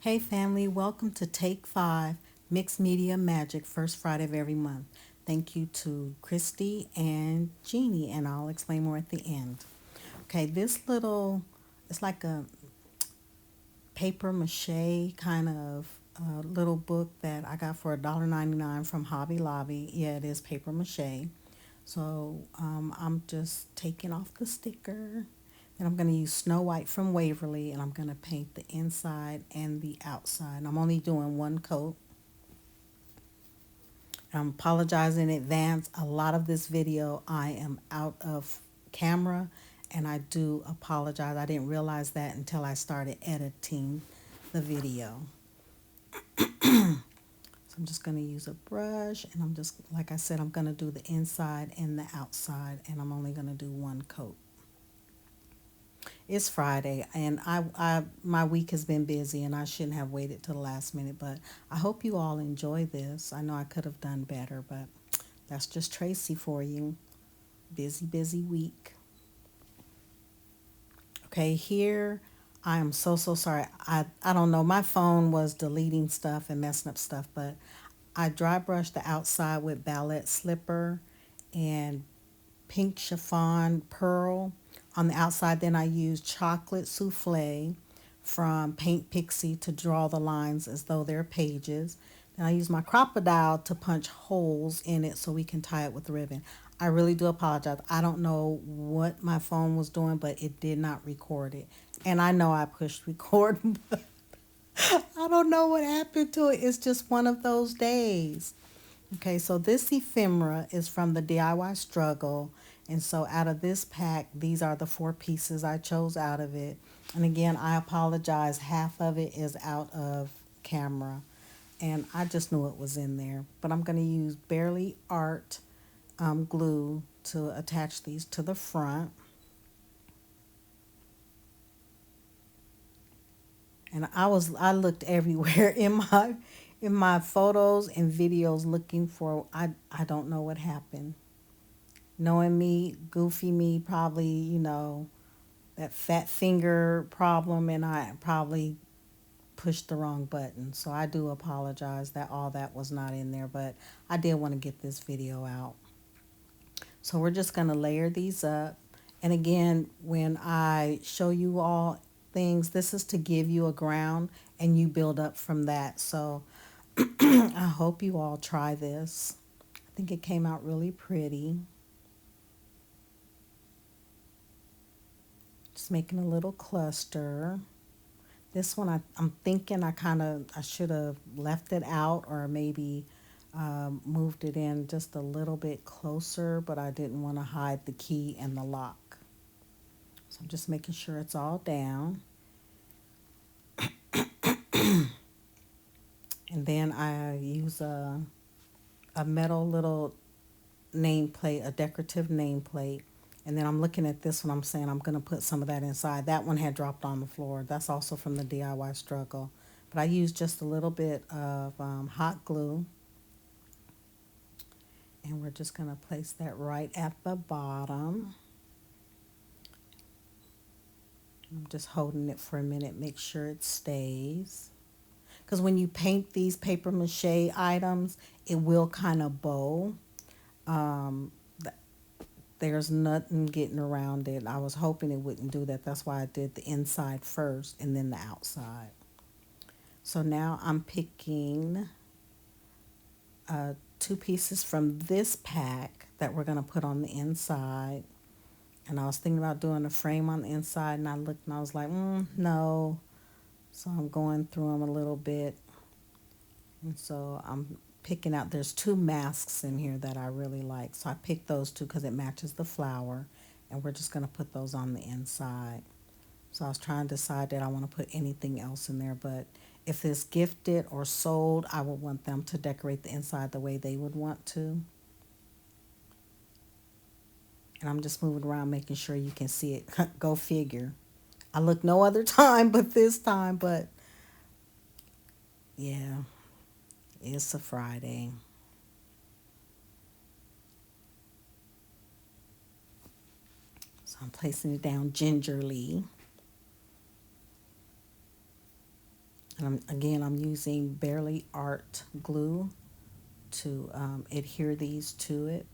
Hey family, welcome to Take 5 Mixed Media Magic, first Friday of every month. Thank you to Kristi and Jeanie, and I'll explain more at the end. Okay, it's like a paper mache kind of little book that I got for $1.99 from Hobby Lobby. Yeah, it is paper mache. So I'm just taking off the sticker. Then I'm going to use Snow White from Waverly, and I'm going to paint the inside and the outside. I'm only doing one coat. I apologize in advance. A lot of this video I am out of camera, and I do apologize. I didn't realize that until I started editing the video. So I'm just going to use a brush, and I'm just, like I said, I'm going to do the inside and the outside, and I'm only going to do one coat. It's Friday, and my week has been busy, and I shouldn't have waited till the last minute, but I hope you all enjoy this. I know I could have done better, but that's just Tracy for you. Busy, busy week. Okay, here I am so sorry. I don't know. My phone was deleting stuff and messing up stuff, but I dry brushed the outside with ballet slipper and pink chiffon pearl on the outside. Then I used chocolate souffle from Paint Pixie to draw the lines as though they're pages. Then I use my crocodile to punch holes in it so we can tie it with ribbon. I really do apologize. I don't know what my phone was doing, but it did not record it. And I know I pushed record, but I don't know what happened to it. It's just one of those days. Okay, so this ephemera is from the DIY Struggle. And so out of this pack, these are the four pieces I chose out of it. And again, I apologize. Half of it is out of camera. And I just knew it was in there. But I'm going to use Barely Art glue to attach these to the front. And I looked everywhere in my photos and videos looking for I don't know what happened. Knowing me, goofy me, probably, that fat finger problem, and I probably pushed the wrong button. So I do apologize that all that was not in there, but I did want to get this video out. So we're just going to layer these up. And again, when I show you all things, this is to give you a ground and you build up from that. So I hope you all try this. I think it came out really pretty. Just making a little cluster. This one, I'm thinking I should have left it out or maybe moved it in just a little bit closer, but I didn't want to hide the key and the lock. So I'm just making sure it's all down. And then I use a metal little nameplate, a decorative nameplate. And then I'm looking at this one, I'm saying I'm going to put some of that inside. That one had dropped on the floor. That's also from the DIY Struggle. But I used just a little bit of hot glue. And we're just going to place that right at the bottom. I'm just holding it for a minute, make sure it stays. Because when you paint these paper mache items, it will kind of bow. Um, there's nothing getting around it. I was hoping it wouldn't do that. That's why I did the inside first and then the outside. So now I'm picking two pieces from this pack that we're going to put on the inside. And I was thinking about doing a frame on the inside, and I looked and I was like, no. So I'm going through them a little bit. And so I'm picking out, there's two masks in here that I really like. So I picked those two because it matches the flower. And we're just going to put those on the inside. So I was trying to decide that I want to put anything else in there. But if it's gifted or sold, I would want them to decorate the inside the way they would want to. And I'm just moving around making sure you can see it. Go figure. I look no other time but this time. But yeah, it's a Friday. So I'm placing it down gingerly. And I'm using Barely Art glue to adhere these to it.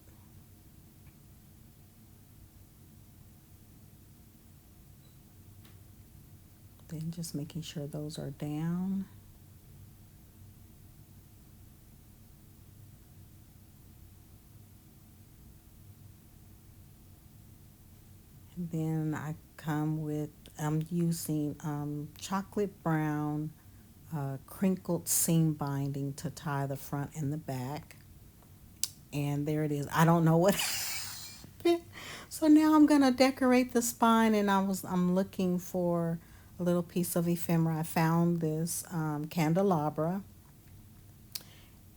Then just making sure those are down. And then I'm using chocolate brown crinkled seam binding to tie the front and the back. And there it is. I don't know what happened. So now I'm gonna decorate the spine, and I'm looking for a little piece of ephemera. I found this candelabra,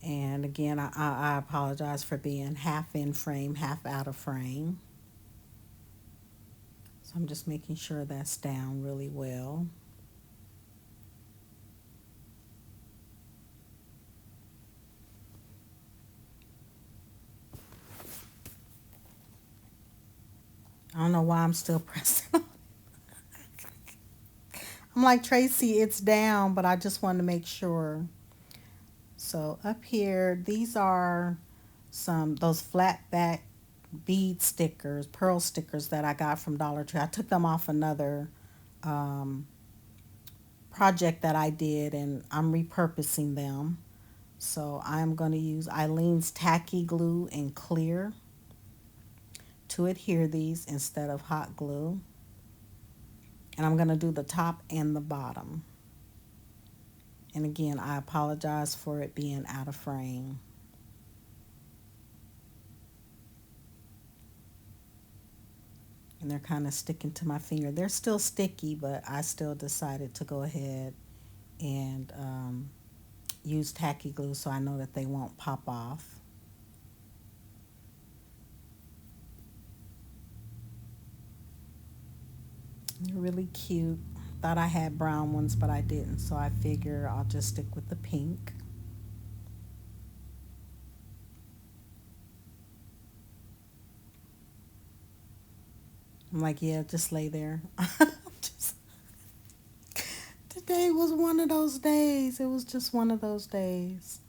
and again I apologize for being half in frame, half out of frame. So I'm just making sure that's down really well. I don't know why I'm still pressing. I'm like, Tracy, it's down, but I just wanted to make sure. So up here, these are those flat back bead stickers, pearl stickers that I got from Dollar Tree. I took them off another um, project that I did, and I'm repurposing them. So I'm going to use Eileen's tacky glue and clear to adhere these instead of hot glue. And I'm going to do the top and the bottom. And again, I apologize for it being out of frame. And they're kind of sticking to my finger. They're still sticky, but I still decided to go ahead and use tacky glue so I know that they won't pop off. They're really cute. Thought I had brown ones, but I didn't, so I figure I'll just stick with the pink. I'm like, yeah, just lay there. Just, today was one of those days. It was just one of those days.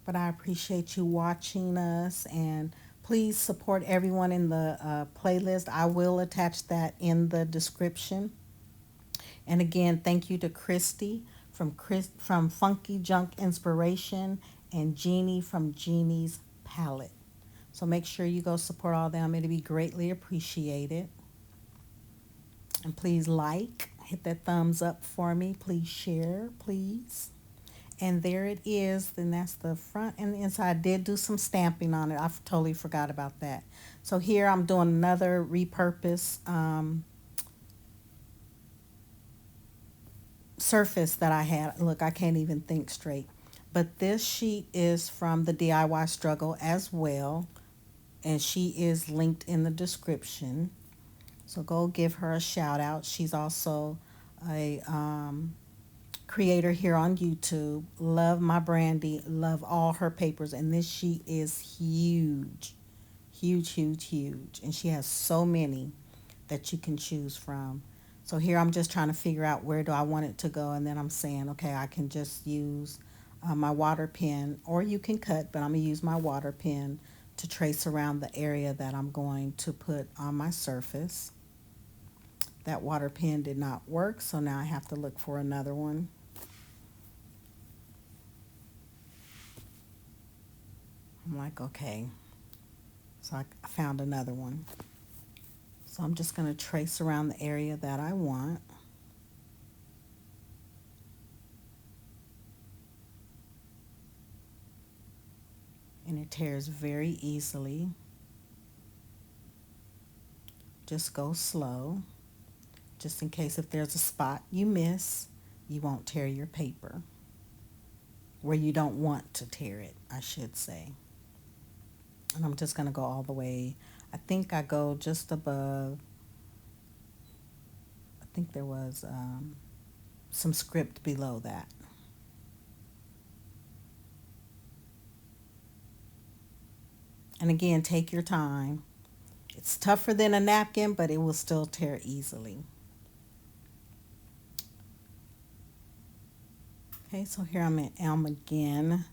But I appreciate you watching us, and please support everyone in the playlist. I will attach that in the description. And again, thank you to Kristi from Funky Junk Inspiration and Jeanie from Jeanie's Palette. So make sure you go support all them. It'll be greatly appreciated. And please hit that thumbs up for me. Please share, please. And there it is. Then that's the front and the inside. I did do some stamping on it. I totally forgot about that. So here I'm doing another repurpose surface that I had. Look, I can't even think straight. But this sheet is from the DIY Struggle as well. And she is linked in the description. So go give her a shout out. She's also a creator here on YouTube. Love my Brandy. Love all her papers. And this sheet is huge. Huge, huge, huge. And she has so many that you can choose from. So here I'm just trying to figure out where do I want it to go. And then I'm saying, okay, I can just use my water pen, or you can cut, but I'm going to use my water pen to trace around the area that I'm going to put on my surface. That water pen did not work, so now I have to look for another one. I'm like, okay. So I found another one. So I'm just going to trace around the area that I want. And it tears very easily. Just go slow. Just in case if there's a spot you miss, you won't tear your paper. Where you don't want to tear it, I should say. And I'm just going to go all the way. I think I go just above. I think there was some script below that. And again, take your time. It's tougher than a napkin, but it will still tear easily. Okay, so here I'm at Elm again,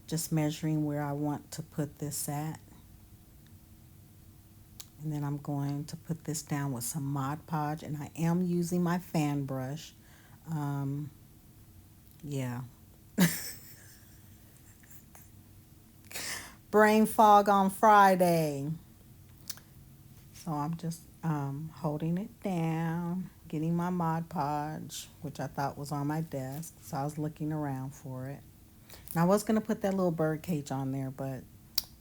just measuring where I want to put this at. And then I'm going to put this down with some Mod Podge, and I am using my fan brush. Um, yeah. Brain fog on Friday. So I'm just holding it down, getting my Mod Podge, which I thought was on my desk. So I was looking around for it. And I was going to put that little bird cage on there, but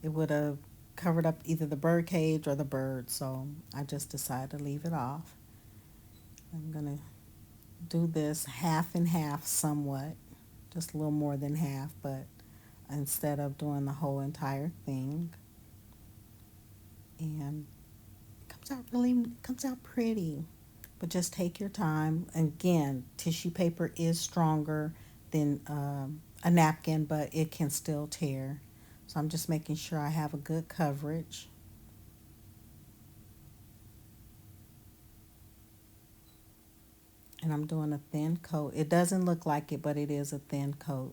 it would have covered up either the bird cage or the bird. So I just decided to leave it off. I'm going to do this half and half somewhat, just a little more than half, but instead of doing the whole entire thing. And it comes out pretty, but just take your time. Again, tissue paper is stronger than a napkin, but it can still tear. So I'm just making sure I have a good coverage. And I'm doing a thin coat. It doesn't look like it, but it is a thin coat.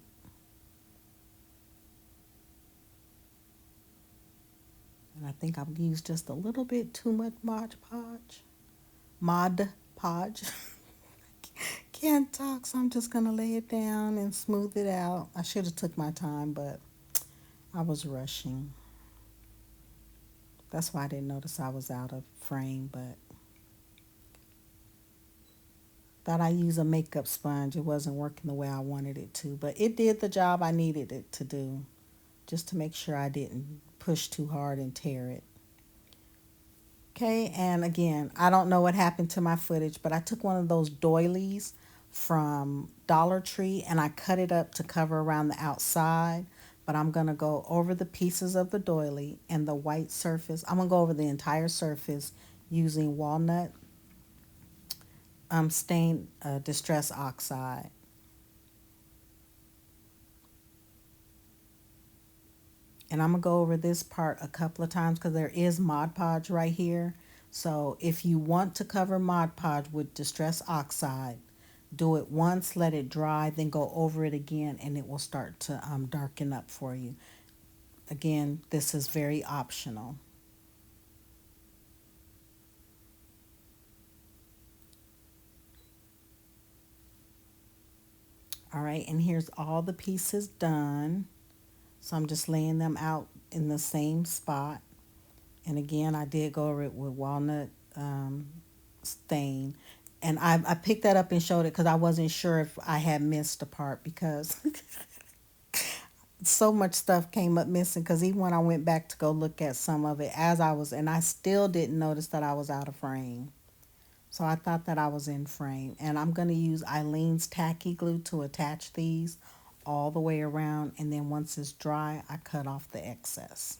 And I think I've used just a little bit too much Mod Podge. Mod Podge. Can't talk, so I'm just going to lay it down and smooth it out. I should have took my time, but I was rushing. That's why I didn't notice I was out of frame, but thought I used a makeup sponge. It wasn't working the way I wanted it to, but it did the job I needed it to do, just to make sure I didn't push too hard and tear it. Okay, and again, I don't know what happened to my footage, but I took one of those doilies from Dollar Tree and I cut it up to cover around the outside. But I'm going to go over the pieces of the doily and the white surface. I'm going to go over the entire surface using walnut stained distress oxide. And I'm going to go over this part a couple of times because there is Mod Podge right here. So if you want to cover Mod Podge with distress oxide, do it once, let it dry, then go over it again, and it will start to darken up for you. Again, this is very optional. All right, and here's all the pieces done. So I'm just laying them out in the same spot. And again, I did go over it with walnut stain. And I picked that up and showed it because I wasn't sure if I had missed a part because so much stuff came up missing. Because even when I went back to go look at some of it as I was, and I still didn't notice that I was out of frame. So I thought that I was in frame. And I'm going to use Eileen's tacky glue to attach these all the way around. And then once it's dry, I cut off the excess.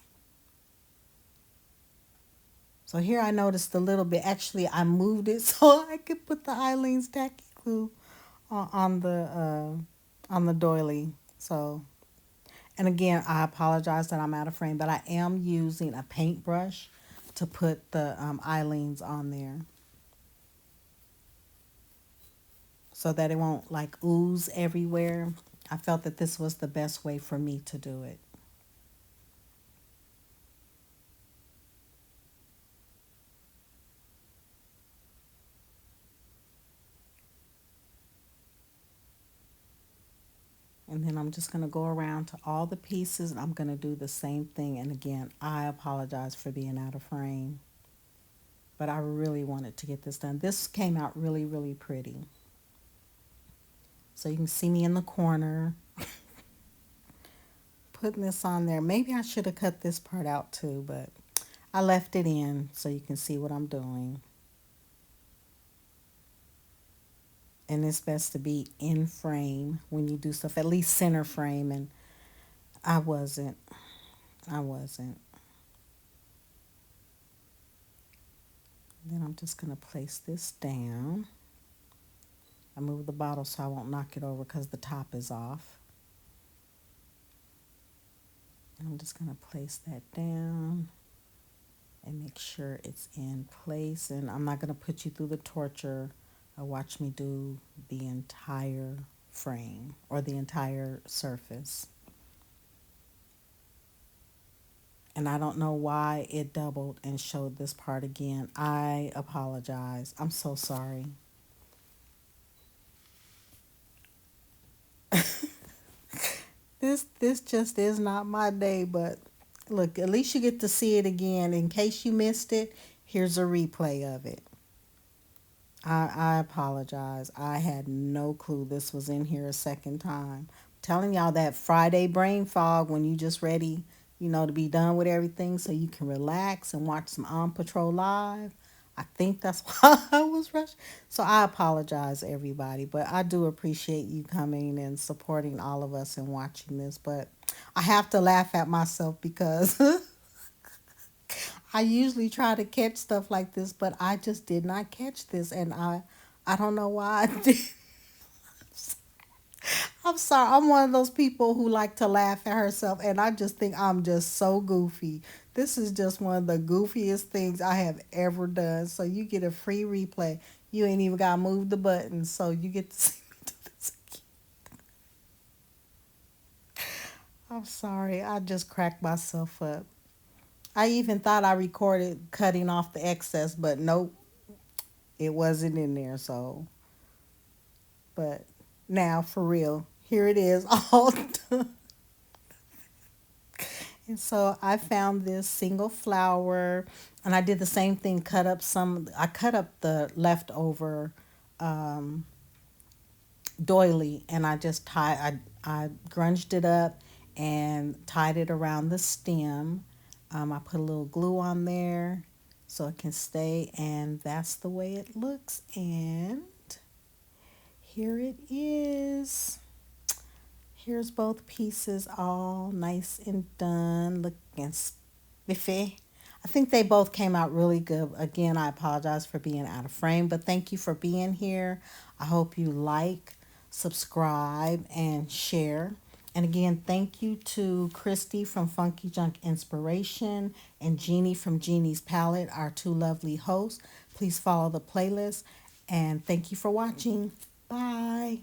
So here I noticed a little bit. Actually, I moved it so I could put the Eileen's tacky glue on the doily. So, and again, I apologize that I'm out of frame, but I am using a paintbrush to put the Eileen's on there so that it won't like ooze everywhere. I felt that this was the best way for me to do it. And then I'm just going to go around to all the pieces and I'm going to do the same thing. And again, I apologize for being out of frame. But I really wanted to get this done. This came out really, really pretty. So you can see me in the corner putting this on there. Maybe I should have cut this part out too, but I left it in so you can see what I'm doing. And it's best to be in frame when you do stuff, at least center frame, and I wasn't. I wasn't. Then I'm just going to place this down. I moved the bottle so I won't knock it over because the top is off. And I'm just going to place that down. and make sure it's in place. And I'm not going to put you through the torture of watch me do the entire frame or the entire surface. And I don't know why it doubled and showed this part again. I apologize. I'm so sorry. This just is not my day, but look, at least you get to see it again. In case you missed it, here's a replay of it. I apologize. I had no clue this was in here a second time. I'm telling y'all that Friday brain fog when you just ready, to be done with everything so you can relax and watch some On Patrol Live. I think that's why I was rushed. So I apologize, everybody, but I do appreciate you coming and supporting all of us and watching this. But I have to laugh at myself because I usually try to catch stuff like this, but I just did not catch this, and I don't know why I did. I'm sorry. I'm one of those people who like to laugh at herself, and I just think I'm just so goofy. This is just one of the goofiest things I have ever done. So you get a free replay. You ain't even got to move the button, so you get to see me do this again. I'm sorry. I just cracked myself up. I even thought I recorded cutting off the excess, but nope, it wasn't in there. So, but now for real, here it is all done. And so I found this single flower, and I did the same thing. I cut up the leftover doily, and I just I grunged it up and tied it around the stem. I put a little glue on there so it can stay, and that's the way it looks. And here it is. Here's both pieces all nice and done, looking spiffy. I think they both came out really good. Again, I apologize for being out of frame, but thank you for being here. I hope you like, subscribe, and share. And again, thank you to Kristi from Funky Junk Inspiration and Jeanie from Jeanie's Palette, our two lovely hosts. Please follow the playlist, and thank you for watching. Bye.